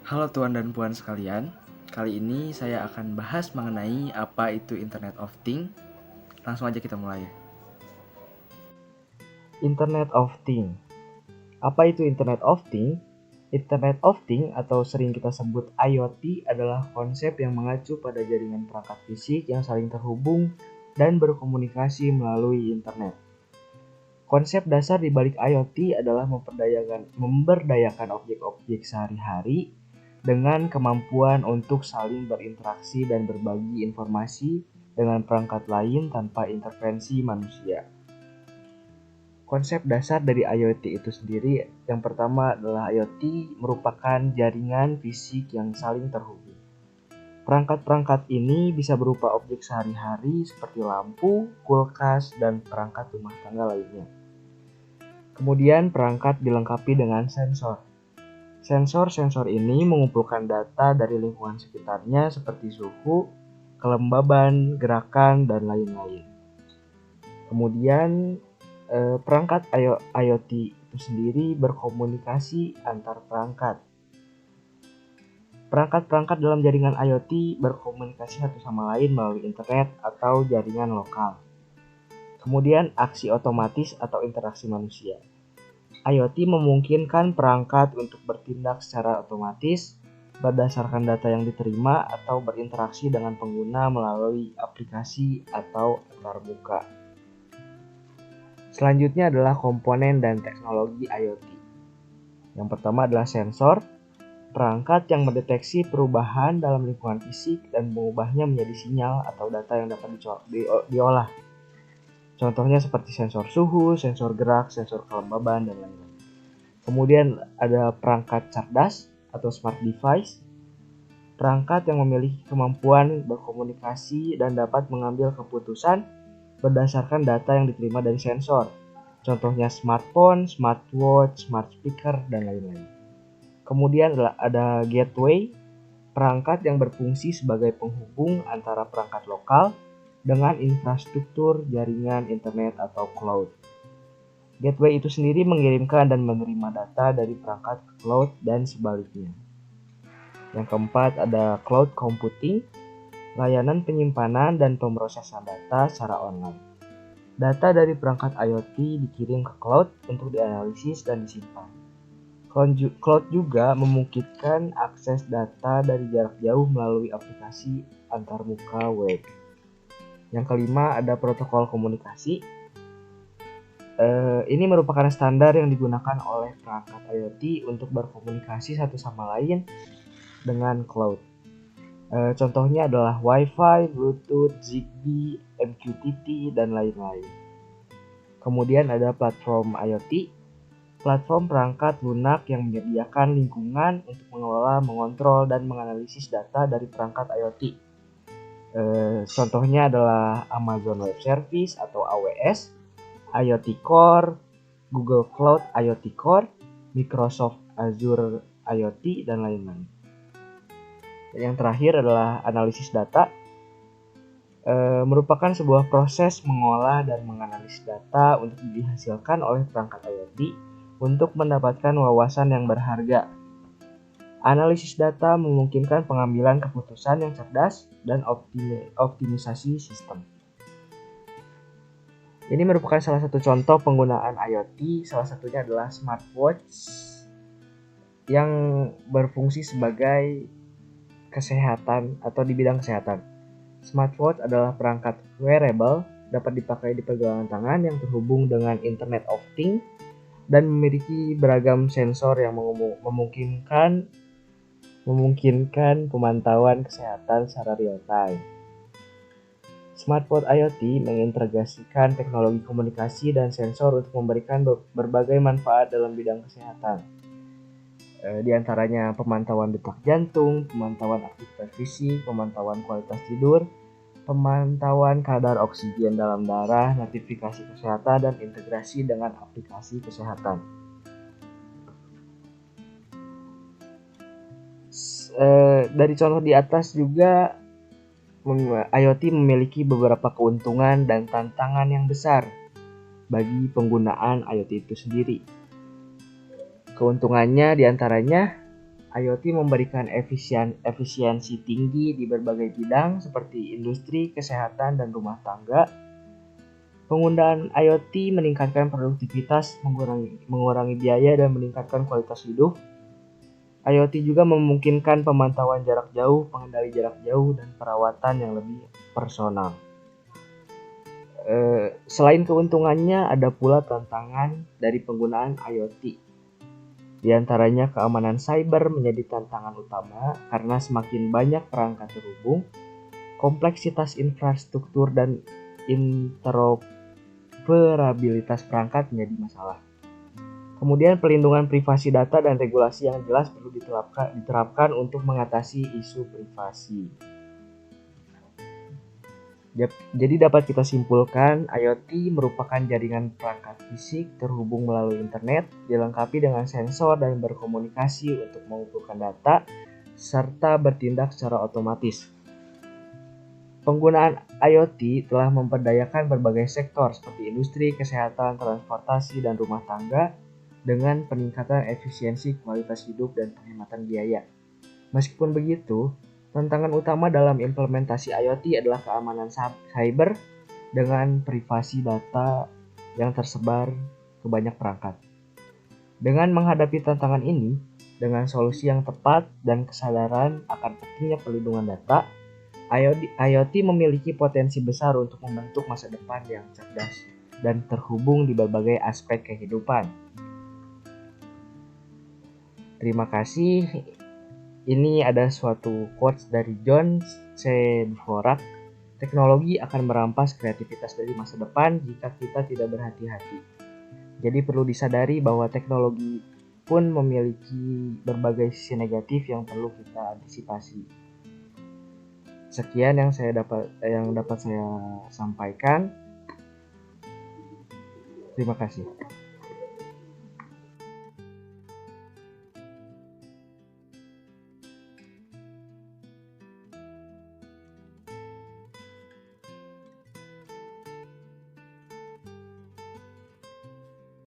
Halo Tuan dan Puan sekalian, kali ini saya akan bahas mengenai apa itu Internet of Things. Langsung aja kita mulai. Internet of Things. Apa itu Internet of Things? Internet of Things atau sering kita sebut IoT adalah konsep yang mengacu pada jaringan perangkat fisik yang saling terhubung dan berkomunikasi melalui internet. Konsep dasar di balik IoT adalah memberdayakan objek-objek sehari-hari dengan kemampuan untuk saling berinteraksi dan berbagi informasi dengan perangkat lain tanpa intervensi manusia. Konsep dasar dari IoT itu sendiri, yang pertama adalah IoT merupakan jaringan fisik yang saling terhubung. Perangkat-perangkat ini bisa berupa objek sehari-hari seperti lampu, kulkas, dan perangkat rumah tangga lainnya. Kemudian perangkat dilengkapi dengan sensor. Sensor-sensor ini mengumpulkan data dari lingkungan sekitarnya seperti suhu, kelembaban, gerakan, dan lain-lain. Kemudian perangkat IoT itu sendiri berkomunikasi antar perangkat. Perangkat-perangkat dalam jaringan IoT berkomunikasi satu sama lain melalui internet atau jaringan lokal. Kemudian aksi otomatis atau interaksi manusia. IoT memungkinkan perangkat untuk bertindak secara otomatis berdasarkan data yang diterima atau berinteraksi dengan pengguna melalui aplikasi atau antarmuka. Selanjutnya adalah komponen dan teknologi IoT. Yang pertama adalah sensor, perangkat yang mendeteksi perubahan dalam lingkungan fisik dan mengubahnya menjadi sinyal atau data yang dapat diolah. Contohnya seperti sensor suhu, sensor gerak, sensor kelembaban, dan lain-lain. Kemudian ada perangkat cerdas atau smart device, perangkat yang memiliki kemampuan berkomunikasi dan dapat mengambil keputusan berdasarkan data yang diterima dari sensor. Contohnya smartphone, smartwatch, smart speaker, dan lain-lain. Kemudian ada gateway, perangkat yang berfungsi sebagai penghubung antara perangkat lokal dengan infrastruktur jaringan internet atau cloud. Gateway itu sendiri mengirimkan dan menerima data dari perangkat ke cloud dan sebaliknya. Yang keempat ada cloud computing, layanan penyimpanan dan pemrosesan data secara online. Data dari perangkat IoT dikirim ke cloud untuk dianalisis dan disimpan. Cloud juga memungkinkan akses data dari jarak jauh melalui aplikasi antarmuka web. Yang kelima ada protokol komunikasi. Ini merupakan standar yang digunakan oleh perangkat IoT untuk berkomunikasi satu sama lain dengan cloud. Contohnya adalah Wi-Fi, Bluetooth, Zigbee, MQTT, dan lain-lain. Kemudian ada platform IoT, platform perangkat lunak yang menyediakan lingkungan untuk mengelola, mengontrol, dan menganalisis data dari perangkat IoT. Contohnya adalah Amazon Web Service atau AWS, IoT Core, Google Cloud IoT Core, Microsoft Azure IoT, dan lain-lain. Dan yang terakhir adalah analisis data, merupakan sebuah proses mengolah dan menganalisis data untuk dihasilkan oleh perangkat IoT untuk mendapatkan wawasan yang berharga. Analisis data memungkinkan pengambilan keputusan yang cerdas dan optimisasi sistem. Ini merupakan salah satu contoh penggunaan IoT, salah satunya adalah smartwatch yang berfungsi sebagai kesehatan atau di bidang kesehatan. Smartwatch adalah perangkat wearable dapat dipakai di pergelangan tangan yang terhubung dengan Internet of Things dan memiliki beragam sensor yang memungkinkan pemantauan kesehatan secara real time. Smartwatch IoT mengintegrasikan teknologi komunikasi dan sensor untuk memberikan berbagai manfaat dalam bidang kesehatan. Di antaranya pemantauan detak jantung, pemantauan aktivitas fisik, pemantauan kualitas tidur, pemantauan kadar oksigen dalam darah, notifikasi kesehatan, dan integrasi dengan aplikasi kesehatan. Dari contoh di atas juga IoT memiliki beberapa keuntungan dan tantangan yang besar bagi penggunaan IoT itu sendiri. Keuntungannya diantaranya IoT memberikan efisiensi tinggi di berbagai bidang seperti industri, kesehatan, dan rumah tangga. Penggunaan IoT meningkatkan produktivitas, mengurangi biaya, dan meningkatkan kualitas hidup. IoT juga memungkinkan pemantauan jarak jauh, pengendali jarak jauh, dan perawatan yang lebih personal. Selain keuntungannya, ada pula tantangan dari penggunaan IoT. Di antaranya keamanan cyber menjadi tantangan utama karena semakin banyak perangkat terhubung, kompleksitas infrastruktur dan interoperabilitas perangkat menjadi masalah. Kemudian pelindungan privasi data dan regulasi yang jelas perlu diterapkan untuk mengatasi isu privasi. Jadi dapat kita simpulkan, IoT merupakan jaringan perangkat fisik terhubung melalui internet, dilengkapi dengan sensor dan berkomunikasi untuk mengumpulkan data, serta bertindak secara otomatis. Penggunaan IoT telah memperdayakan berbagai sektor seperti industri, kesehatan, transportasi, dan rumah tangga dengan peningkatan efisiensi, kualitas hidup, dan penghematan biaya. Meskipun begitu, tantangan utama dalam implementasi IoT adalah keamanan cyber dengan privasi data yang tersebar ke banyak perangkat. Dengan menghadapi tantangan ini, dengan solusi yang tepat dan kesadaran akan pentingnya perlindungan data, IoT memiliki potensi besar untuk membentuk masa depan yang cerdas dan terhubung di berbagai aspek kehidupan. Terima kasih. Ini ada suatu quotes dari John C. Dvorak. Teknologi akan merampas kreativitas dari masa depan jika kita tidak berhati-hati. Jadi perlu disadari bahwa teknologi pun memiliki berbagai sisi negatif yang perlu kita antisipasi. Sekian yang dapat saya sampaikan. Terima kasih.